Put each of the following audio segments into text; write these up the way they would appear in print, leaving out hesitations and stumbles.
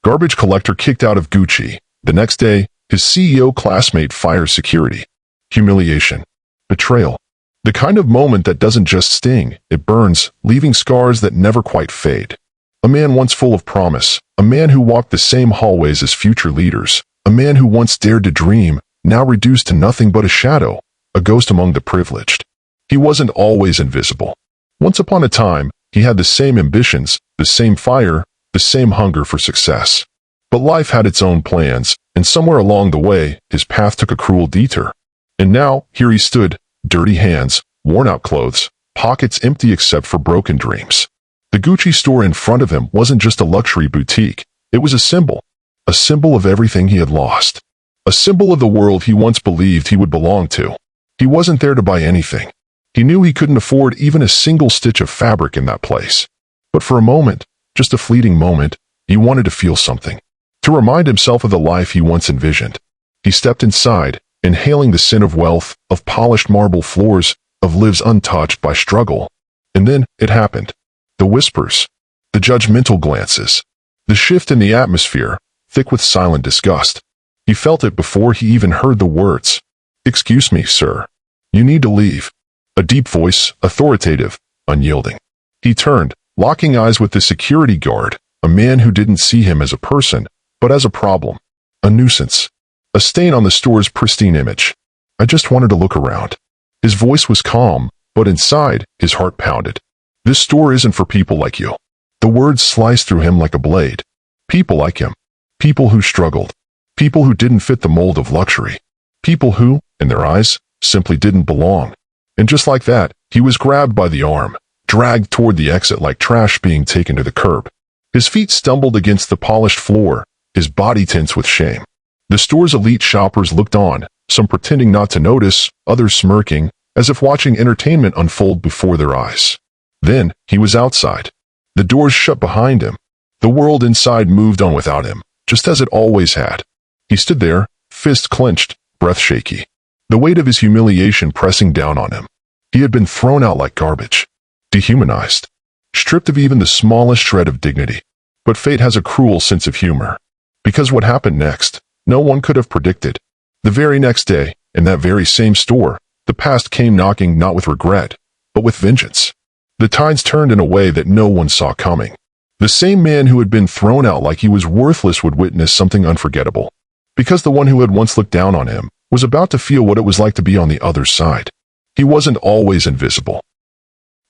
Garbage collector kicked out of Gucci. The next day, his CEO Classmate fires security. Humiliation. Betrayal. The kind of moment that doesn't just sting, it burns, leaving scars that never quite fade. A man once full of promise, a man who walked the same hallways as future leaders, a man who once dared to dream, now reduced to nothing but a shadow, a ghost among the privileged. He wasn't always invisible. Once upon a time, he had the same ambitions, the same fire, the same hunger for success. But life had its own plans, and somewhere along the way, his path took a cruel detour. And now, here he stood, dirty hands, worn-out clothes, pockets empty except for broken dreams. The Gucci store in front of him wasn't just a luxury boutique, it was a symbol of everything he had lost. A symbol of the world he once believed he would belong to. He wasn't there to buy anything. He knew he couldn't afford even a single stitch of fabric in that place. But for a moment, just a fleeting moment, he wanted to feel something. To remind himself of the life he once envisioned. He stepped inside, inhaling the scent of wealth, of polished marble floors, of lives untouched by struggle. And then it happened. The whispers, the judgmental glances, the shift in the atmosphere, thick with silent disgust. He felt it before he even heard the words. "Excuse me, sir. You need to leave." A deep voice, authoritative, unyielding. He turned, locking eyes with the security guard, a man who didn't see him as a person, but as a problem, a nuisance, a stain on the store's pristine image. "I just wanted to look around." His voice was calm, but inside, his heart pounded. "This store isn't for people like you." The words sliced through him like a blade. People like him. People who struggled. People who didn't fit the mold of luxury. People who, in their eyes, simply didn't belong. And just like that, he was grabbed by the arm, dragged toward the exit like trash being taken to the curb. His feet stumbled against the polished floor, his body tense with shame. The store's elite shoppers looked on, some pretending not to notice, others smirking, as if watching entertainment unfold before their eyes. Then, he was outside. The doors shut behind him. The world inside moved on without him, just as it always had. He stood there, fist clenched, breath shaky. The weight of his humiliation pressing down on him. He had been thrown out like garbage. Dehumanized. Stripped of even the smallest shred of dignity. But fate has a cruel sense of humor. Because what happened next, no one could have predicted. The very next day, in that very same store, the past came knocking not with regret, but with vengeance. The tides turned in a way that no one saw coming. The same man who had been thrown out like he was worthless would witness something unforgettable. Because the one who had once looked down on him was about to feel what it was like to be on the other side. He wasn't always invisible.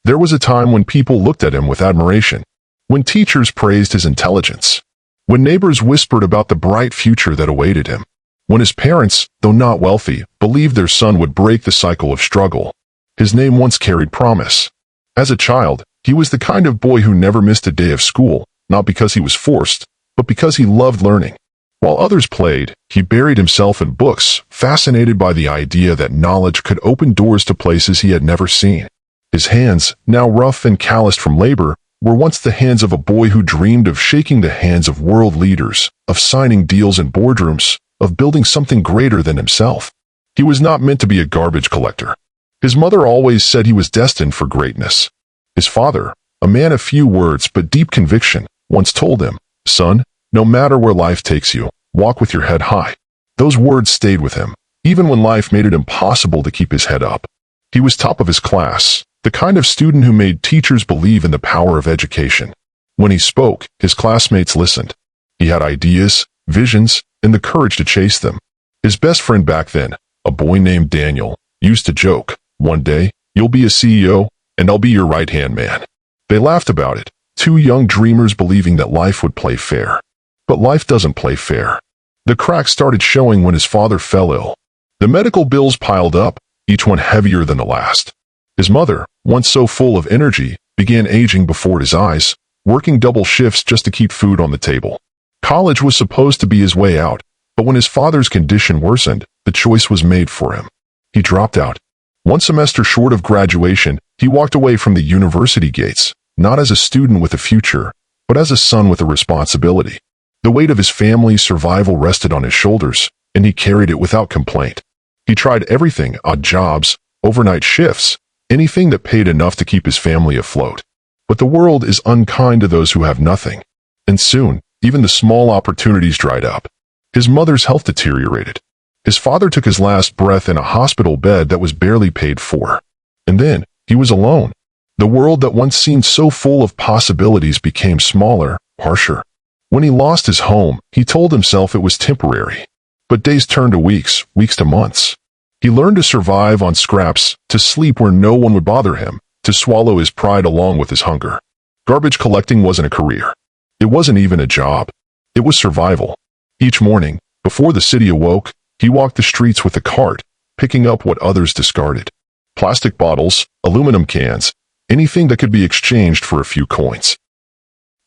There was a time when people looked at him with admiration, when teachers praised his intelligence, when neighbors whispered about the bright future that awaited him, when his parents, though not wealthy, believed their son would break the cycle of struggle. His name once carried promise. As a child, he was the kind of boy who never missed a day of school, not because he was forced, but because he loved learning. While others played, he buried himself in books, fascinated by the idea that knowledge could open doors to places he had never seen. His hands, now rough and calloused from labor, were once the hands of a boy who dreamed of shaking the hands of world leaders, of signing deals in boardrooms, of building something greater than himself. He was not meant to be a garbage collector. His mother always said he was destined for greatness. His father, a man of few words but deep conviction, once told him, "Son, no matter where life takes you, walk with your head high." Those words stayed with him, even when life made it impossible to keep his head up. He was top of his class, the kind of student who made teachers believe in the power of education. When he spoke, his classmates listened. He had ideas, visions, and the courage to chase them. His best friend back then, a boy named Daniel, used to joke, "One day, you'll be a CEO, and I'll be your right-hand man." They laughed about it, two young dreamers believing that life would play fair. But life doesn't play fair. The cracks started showing when his father fell ill. The medical bills piled up, each one heavier than the last. His mother, once so full of energy, began aging before his eyes, working double shifts just to keep food on the table. College was supposed to be his way out, but when his father's condition worsened, the choice was made for him. He dropped out. One semester short of graduation, he walked away from the university gates, not as a student with a future, but as a son with a responsibility. The weight of his family's survival rested on his shoulders, and he carried it without complaint. He tried everything, odd jobs, overnight shifts, anything that paid enough to keep his family afloat. But the world is unkind to those who have nothing. And soon, Even the small opportunities dried up. His mother's health deteriorated. His father took his last breath in a hospital bed that was barely paid for. And then, he was alone. The world that once seemed so full of possibilities became smaller, harsher. When he lost his home, he told himself it was temporary. But days turned to weeks, weeks to months. He learned to survive on scraps, to sleep where no one would bother him, to swallow his pride along with his hunger. Garbage collecting wasn't a career. It wasn't even a job. It was survival. Each morning, before the city awoke, he walked the streets with a cart, picking up what others discarded. Plastic bottles, aluminum cans, anything that could be exchanged for a few coins.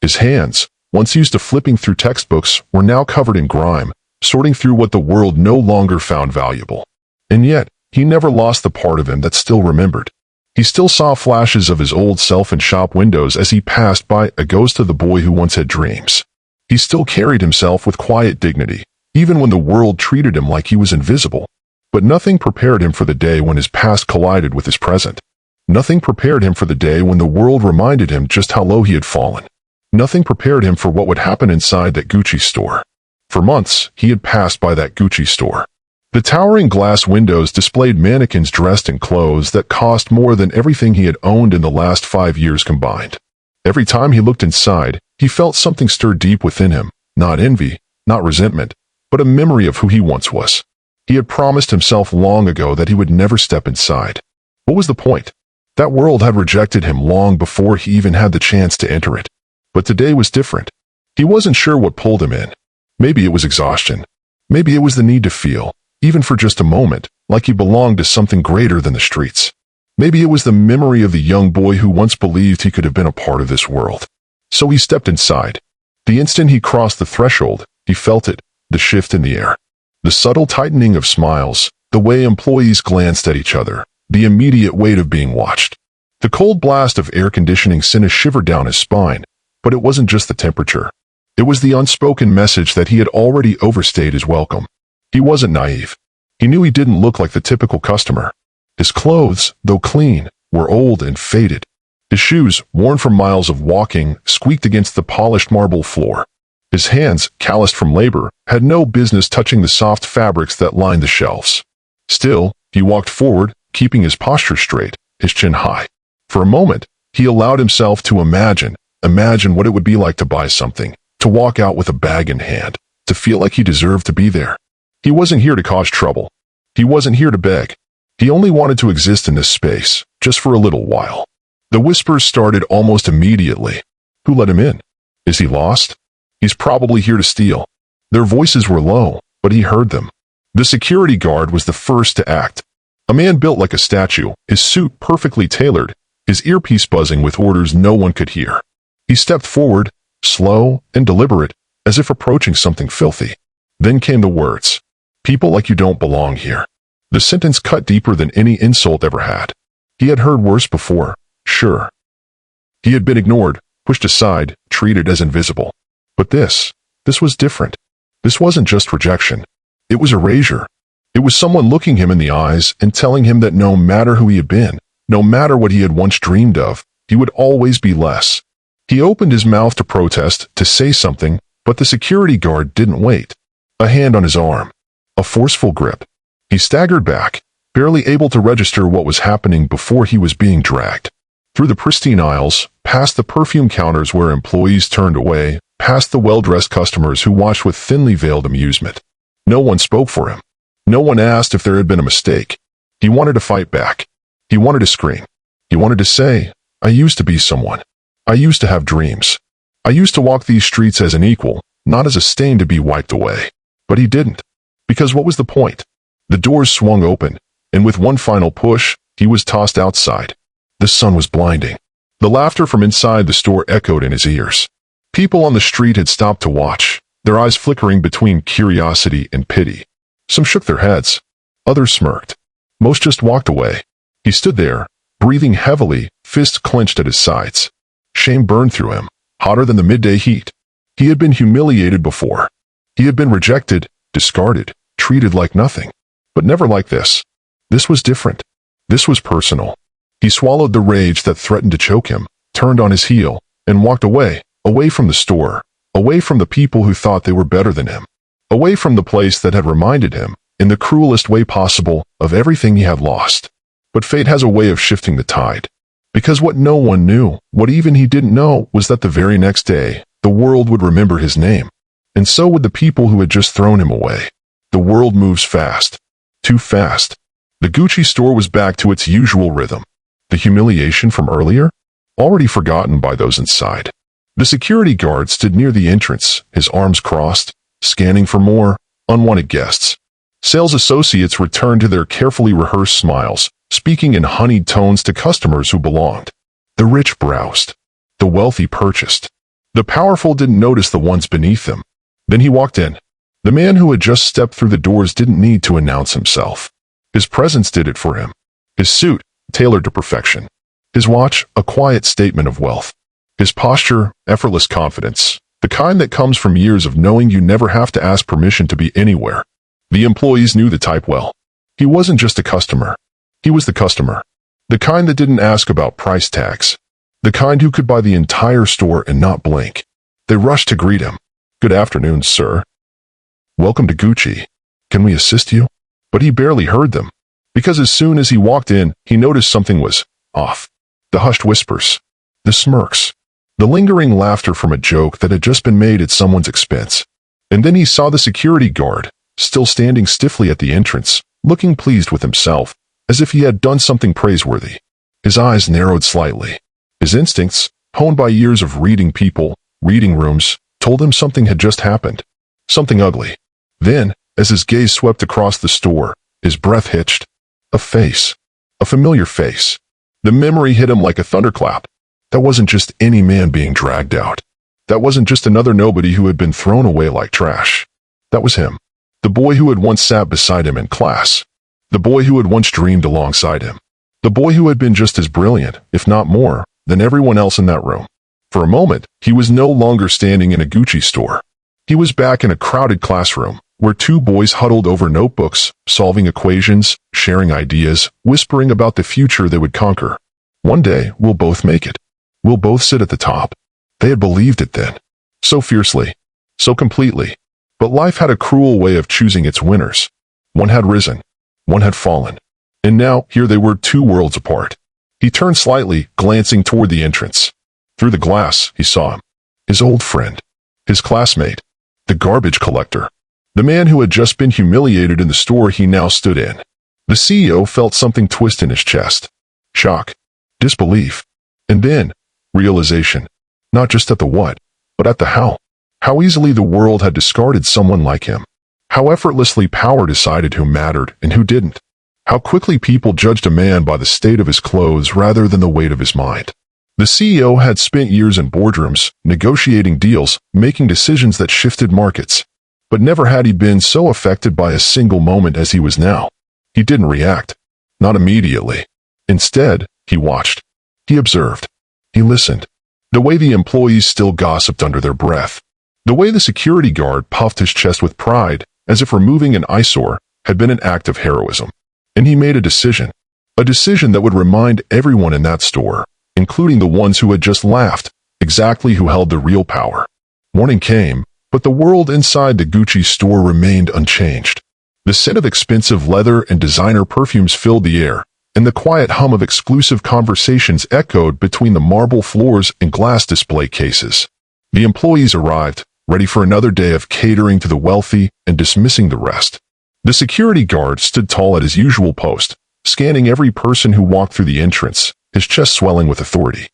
His hands, once used to flipping through textbooks, were now covered in grime, sorting through what the world no longer found valuable. And yet, he never lost the part of him that still remembered. He still saw flashes of his old self in shop windows as he passed by, a ghost of the boy who once had dreams. He still carried himself with quiet dignity, even when the world treated him like he was invisible. But nothing prepared him for the day when his past collided with his present. Nothing prepared him for the day when the world reminded him just how low he had fallen. Nothing prepared him for what would happen inside that Gucci store. For months, he had passed by that Gucci store. The towering glass windows displayed mannequins dressed in clothes that cost more than everything he had owned in the last 5 years combined. Every time he looked inside, he felt something stir deep within him, not envy, not resentment, but a memory of who he once was. He had promised himself long ago that he would never step inside. What was the point? That world had rejected him long before he even had the chance to enter it. But today was different. He wasn't sure what pulled him in. Maybe it was exhaustion. Maybe it was the need to feel, even for just a moment, like he belonged to something greater than the streets. Maybe it was the memory of the young boy who once believed he could have been a part of this world. So he stepped inside. The instant he crossed the threshold, he felt it, the shift in the air. The subtle tightening of smiles, the way employees glanced at each other, the immediate weight of being watched. The cold blast of air conditioning sent a shiver down his spine, but it wasn't just the temperature. It was the unspoken message that he had already overstayed his welcome. He wasn't naive. He knew he didn't look like the typical customer. His clothes, though clean, were old and faded. His shoes, worn from miles of walking, squeaked against the polished marble floor. His hands, calloused from labor, had no business touching the soft fabrics that lined the shelves. Still, he walked forward, keeping his posture straight, his chin high. For a moment, he allowed himself to imagine what it would be like to buy something, to walk out with a bag in hand, to feel like he deserved to be there. He wasn't here to cause trouble. He wasn't here to beg. He only wanted to exist in this space, just for a little while. The whispers started almost immediately. Who let him in? Is he lost? He's probably here to steal. Their voices were low, but he heard them. The security guard was the first to act. A man built like a statue, his suit perfectly tailored, his earpiece buzzing with orders no one could hear. He stepped forward, slow and deliberate, as if approaching something filthy. Then came the words, "People like you don't belong here." The sentence cut deeper than any insult ever had. He had heard worse before, sure. He had been ignored, pushed aside, treated as invisible. But this was different. This wasn't just rejection. It was erasure. It was someone looking him in the eyes and telling him that no matter who he had been, no matter what he had once dreamed of, he would always be less. He opened his mouth to protest, to say something, but the security guard didn't wait. A hand on his arm. A forceful grip. He staggered back, barely able to register what was happening before he was being dragged. Through the pristine aisles, past the perfume counters where employees turned away, past the well-dressed customers who watched with thinly veiled amusement. No one spoke for him. No one asked if there had been a mistake. He wanted to fight back. He wanted to scream. He wanted to say, "I used to be someone. I used to have dreams. I used to walk these streets as an equal, not as a stain to be wiped away." But he didn't. Because what was the point? The doors swung open, and with one final push, he was tossed outside. The sun was blinding. The laughter from inside the store echoed in his ears. People on the street had stopped to watch, their eyes flickering between curiosity and pity. Some shook their heads. Others smirked. Most just walked away. He stood there, breathing heavily, fists clenched at his sides. Shame burned through him, hotter than the midday heat. He had been humiliated before. He had been rejected, discarded, treated like nothing. But never like this. This was different. This was personal. He swallowed the rage that threatened to choke him, turned on his heel, and walked away, away from the store, away from the people who thought they were better than him, away from the place that had reminded him, in the cruelest way possible, of everything he had lost. But fate has a way of shifting the tide. Because what no one knew, what even he didn't know, was that the very next day, the world would remember his name. And so would the people who had just thrown him away. The world moves fast. Too fast. The Gucci store was back to its usual rhythm. The humiliation from earlier? Already forgotten by those inside. The security guard stood near the entrance, his arms crossed, scanning for more unwanted guests. Sales associates returned to their carefully rehearsed smiles, speaking in honeyed tones to customers who belonged. The rich browsed. The wealthy purchased. The powerful didn't notice the ones beneath them. Then he walked in. The man who had just stepped through the doors didn't need to announce himself. His presence did it for him. His suit, tailored to perfection. His watch, a quiet statement of wealth. His posture, effortless confidence, the kind that comes from years of knowing you never have to ask permission to be anywhere. The employees knew the type well. He wasn't just a customer. He was the customer. The kind that didn't ask about price tags. The kind who could buy the entire store and not blink. They rushed to greet him. "Good afternoon, sir. Welcome to Gucci. Can we assist you?" But he barely heard them. Because as soon as he walked in, he noticed something was off. The hushed whispers. The smirks. The lingering laughter from a joke that had just been made at someone's expense. And then he saw the security guard, still standing stiffly at the entrance, looking pleased with himself, as if he had done something praiseworthy. His eyes narrowed slightly. His instincts, honed by years of reading people, reading rooms, told him something had just happened. Something ugly. Then, as his gaze swept across the store, his breath hitched. A face. A familiar face. The memory hit him like a thunderclap. That wasn't just any man being dragged out. That wasn't just another nobody who had been thrown away like trash. That was him. The boy who had once sat beside him in class. The boy who had once dreamed alongside him. The boy who had been just as brilliant, if not more, than everyone else in that room. For a moment, he was no longer standing in a Gucci store. He was back in a crowded classroom, where two boys huddled over notebooks, solving equations, sharing ideas, whispering about the future they would conquer. One day, we'll both make it. We'll both sit at the top. They had believed it then. So fiercely. So completely. But life had a cruel way of choosing its winners. One had risen. One had fallen. And now, here they were 2 worlds apart. He turned slightly, glancing toward the entrance. Through the glass, he saw him. His old friend. His classmate. The garbage collector. The man who had just been humiliated in the store he now stood in. The CEO felt something twist in his chest. Shock. Disbelief. And then, realization. Not just at the what, but at the how. How easily the world had discarded someone like him. How effortlessly power decided who mattered and who didn't. How quickly people judged a man by the state of his clothes rather than the weight of his mind. The CEO had spent years in boardrooms, negotiating deals, making decisions that shifted markets. But never had he been so affected by a single moment as he was now. He didn't react. Not immediately. Instead, he watched. He observed. He listened. The way the employees still gossiped under their breath. The way the security guard puffed his chest with pride, as if removing an eyesore had been an act of heroism. And he made a decision. A decision that would remind everyone in that store, including the ones who had just laughed, exactly who held the real power. Morning came, but the world inside the Gucci store remained unchanged. The scent of expensive leather and designer perfumes filled the air, and the quiet hum of exclusive conversations echoed between the marble floors and glass display cases. The employees arrived, ready for another day of catering to the wealthy and dismissing the rest. The security guard stood tall at his usual post, scanning every person who walked through the entrance, his chest swelling with authority.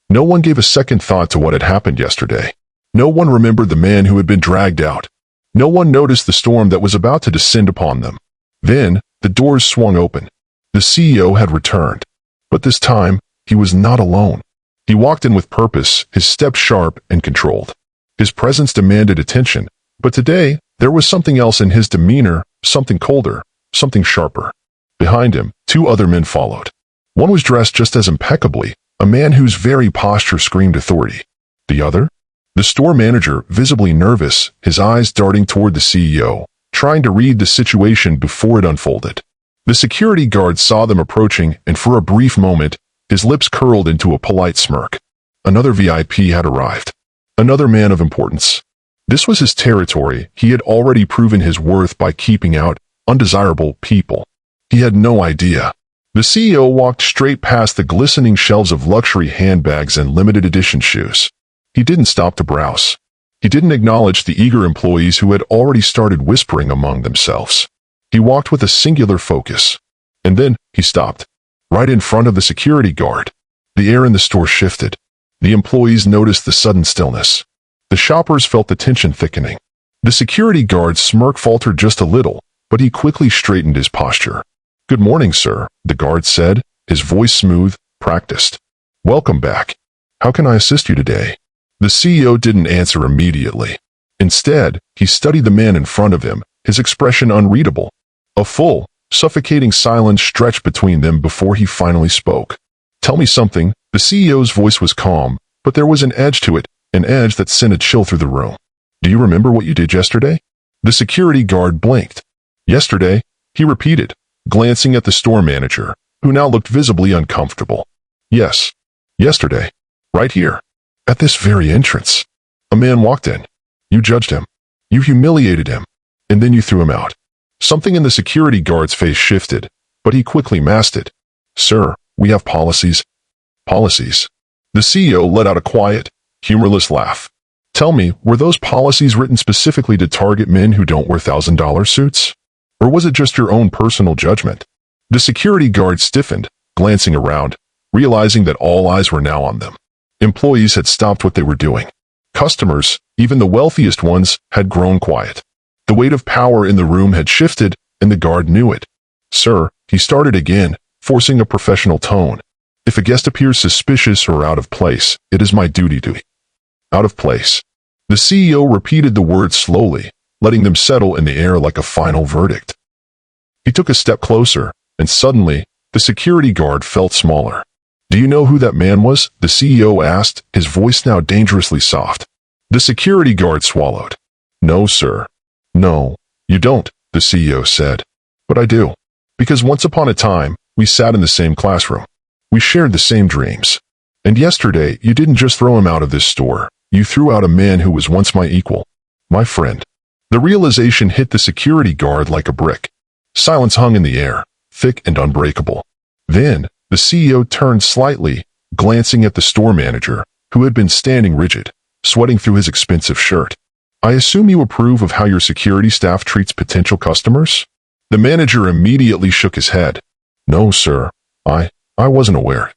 No one gave a second thought to what had happened yesterday. No one remembered the man who had been dragged out. No one noticed the storm that was about to descend upon them. Then, the doors swung open. The CEO had returned. But this time, he was not alone. He walked in with purpose, his step sharp and controlled. His presence demanded attention, but today, there was something else in his demeanor, something colder, something sharper. Behind him, 2 other men followed. One was dressed just as impeccably, a man whose very posture screamed authority. The other? The store manager, visibly nervous, his eyes darting toward the CEO, trying to read the situation before it unfolded. The security guard saw them approaching, and for a brief moment, his lips curled into a polite smirk. Another VIP had arrived. Another man of importance. This was his territory. He had already proven his worth by keeping out undesirable people. He had no idea. The CEO walked straight past the glistening shelves of luxury handbags and limited edition shoes. He didn't stop to browse. He didn't acknowledge the eager employees who had already started whispering among themselves. He walked with a singular focus. And then he stopped, right in front of the security guard. The air in the store shifted. The employees noticed the sudden stillness. The shoppers felt the tension thickening. The security guard's smirk faltered just a little, but he quickly straightened his posture. "Good morning, sir," the guard said, his voice smooth, practiced. "Welcome back. How can I assist you today?" The CEO didn't answer immediately. Instead, he studied the man in front of him, his expression unreadable. A full, suffocating silence stretched between them before he finally spoke. "Tell me something." The CEO's voice was calm, but there was an edge to it, an edge that sent a chill through the room. "Do you remember what you did yesterday?" The security guard blinked. "Yesterday," he repeated, glancing at the store manager, who now looked visibly uncomfortable. "Yes, yesterday. Right here. At this very entrance. A man walked in. You judged him. You humiliated him. And then you threw him out." Something in the security guard's face shifted, but he quickly masked it. "Sir, we have policies." "Policies?" The CEO let out a quiet, humorless laugh. "Tell me, were those policies written specifically to target men who don't wear $1,000 suits? Or was it just your own personal judgment?" The security guard stiffened, glancing around, realizing that all eyes were now on them. Employees had stopped what they were doing. Customers, even the wealthiest ones, had grown quiet. The weight of power in the room had shifted, and the guard knew it. "Sir," he started again, forcing a professional tone. "If a guest appears suspicious or out of place, it is my duty to..." Out of place. The CEO repeated the words slowly, letting them settle in the air like a final verdict. He took a step closer, and suddenly, the security guard felt smaller. "Do you know who that man was?" the CEO asked, his voice now dangerously soft. The security guard swallowed. "No, sir." "No, you don't," the CEO said. "But I do. Because once upon a time, we sat in the same classroom. We shared the same dreams. And yesterday, you didn't just throw him out of this store. You threw out a man who was once my equal. My friend." The realization hit the security guard like a brick. Silence hung in the air, thick and unbreakable. Then, the CEO turned slightly, glancing at the store manager, who had been standing rigid, sweating through his expensive shirt. "I assume you approve of how your security staff treats potential customers?" The manager immediately shook his head. "No, sir. I wasn't aware."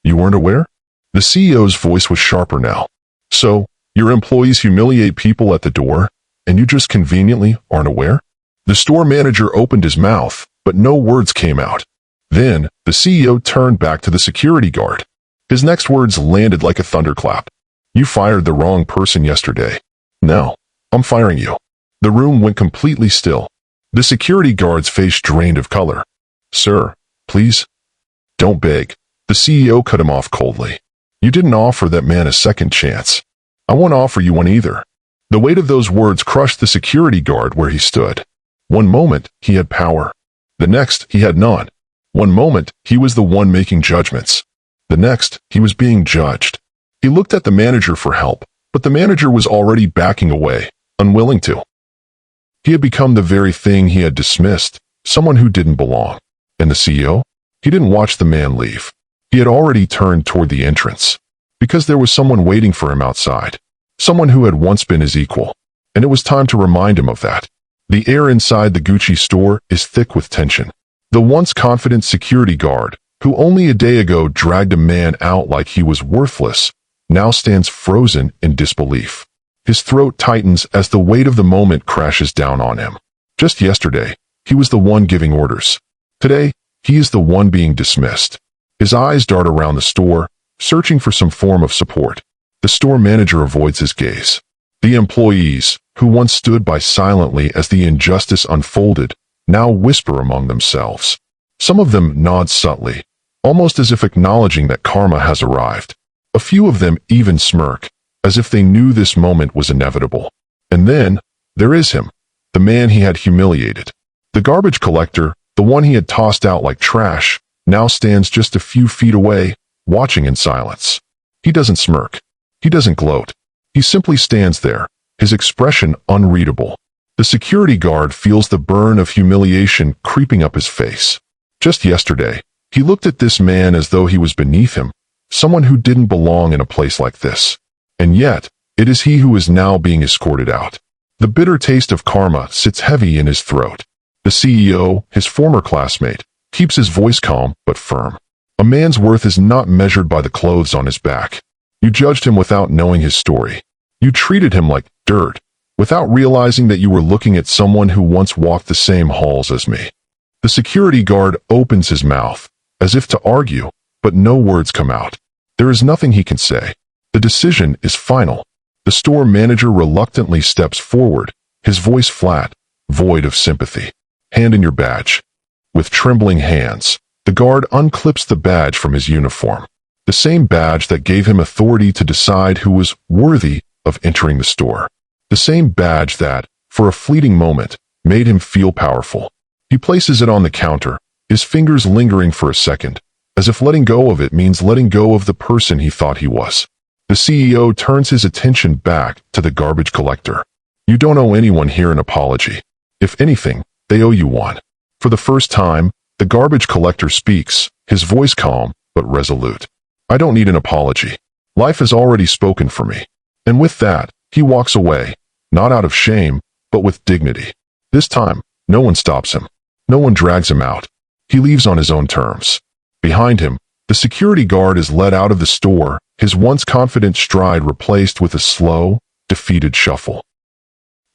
"You weren't aware?" The CEO's voice was sharper now. "So, your employees humiliate people at the door, and you just conveniently aren't aware?" The store manager opened his mouth, but no words came out. Then, the CEO turned back to the security guard. His next words landed like a thunderclap. "You fired the wrong person yesterday. Now, I'm firing you." The room went completely still. The security guard's face drained of color. "Sir, please. Don't beg." The CEO cut him off coldly. "You didn't offer that man a second chance. I won't offer you one either." The weight of those words crushed the security guard where he stood. One moment, he had power. The next, he had none. One moment, he was the one making judgments. The next, he was being judged. He looked at the manager for help, but the manager was already backing away, unwilling to. He had become the very thing he had dismissed, someone who didn't belong. And the CEO? He didn't watch the man leave. He had already turned toward the entrance. Because there was someone waiting for him outside. Someone who had once been his equal. And it was time to remind him of that. The air inside the Gucci store is thick with tension. The once confident security guard, who only a day ago dragged a man out like he was worthless, now stands frozen in disbelief. His throat tightens as the weight of the moment crashes down on him. Just yesterday, he was the one giving orders. Today, he is the one being dismissed. His eyes dart around the store, searching for some form of support. The store manager avoids his gaze. The employees, who once stood by silently as the injustice unfolded, now whisper among themselves. Some of them nod subtly, almost as if acknowledging that karma has arrived. A few of them even smirk, as if they knew this moment was inevitable. And then, there is him, the man he had humiliated. The garbage collector, the one he had tossed out like trash, now stands just a few feet away, watching in silence. He doesn't smirk. He doesn't gloat. He simply stands there, his expression unreadable. The security guard feels the burn of humiliation creeping up his face. Just yesterday, he looked at this man as though he was beneath him, someone who didn't belong in a place like this. And yet, it is he who is now being escorted out. The bitter taste of karma sits heavy in his throat. The CEO, his former classmate, keeps his voice calm but firm. A man's worth is not measured by the clothes on his back. You judged him without knowing his story. You treated him like dirt, without realizing that you were looking at someone who once walked the same halls as me. The security guard opens his mouth, as if to argue, but no words come out. There is nothing he can say. The decision is final. The store manager reluctantly steps forward, his voice flat, void of sympathy. Hand in your badge. With trembling hands, the guard unclips the badge from his uniform, the same badge that gave him authority to decide who was worthy of entering the store. The same badge that, for a fleeting moment, made him feel powerful. He places it on the counter, his fingers lingering for a second, as if letting go of it means letting go of the person he thought he was. The CEO turns his attention back to the garbage collector. You don't owe anyone here an apology. If anything, they owe you one. For the first time, the garbage collector speaks, his voice calm but resolute. I don't need an apology. Life has already spoken for me. And with that, he walks away, not out of shame, but with dignity. This time, no one stops him. No one drags him out. He leaves on his own terms. Behind him, the security guard is led out of the store, his once confident stride replaced with a slow, defeated shuffle.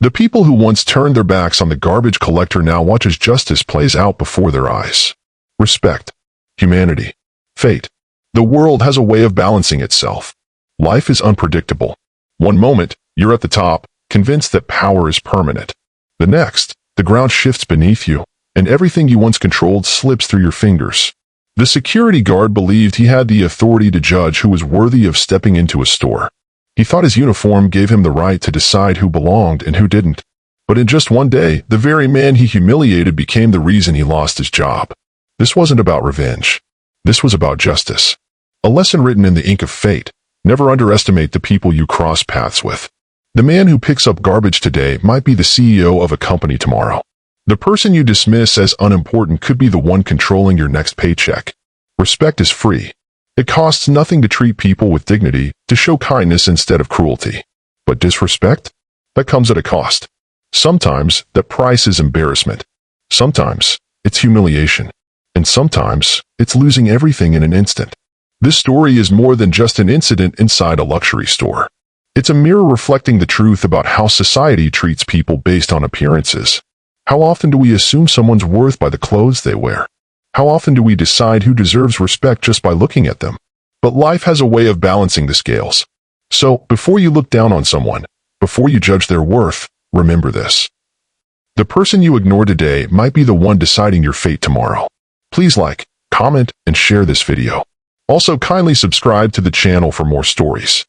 The people who once turned their backs on the garbage collector now watch as justice plays out before their eyes. Respect. Humanity. Fate. The world has a way of balancing itself. Life is unpredictable. One moment, you're at the top, convinced that power is permanent. The next, the ground shifts beneath you, and everything you once controlled slips through your fingers. The security guard believed he had the authority to judge who was worthy of stepping into a store. He thought his uniform gave him the right to decide who belonged and who didn't. But in just one day, the very man he humiliated became the reason he lost his job. This wasn't about revenge. This was about justice. A lesson written in the ink of fate. Never underestimate the people you cross paths with. The man who picks up garbage today might be the CEO of a company tomorrow. The person you dismiss as unimportant could be the one controlling your next paycheck. Respect is free. It costs nothing to treat people with dignity, to show kindness instead of cruelty. But disrespect? That comes at a cost. Sometimes, that price is embarrassment. Sometimes, it's humiliation. And sometimes, it's losing everything in an instant. This story is more than just an incident inside a luxury store. It's a mirror reflecting the truth about how society treats people based on appearances. How often do we assume someone's worth by the clothes they wear? How often do we decide who deserves respect just by looking at them? But life has a way of balancing the scales. So, before you look down on someone, before you judge their worth, remember this. The person you ignore today might be the one deciding your fate tomorrow. Please like, comment, and share this video. Also, kindly subscribe to the channel for more stories.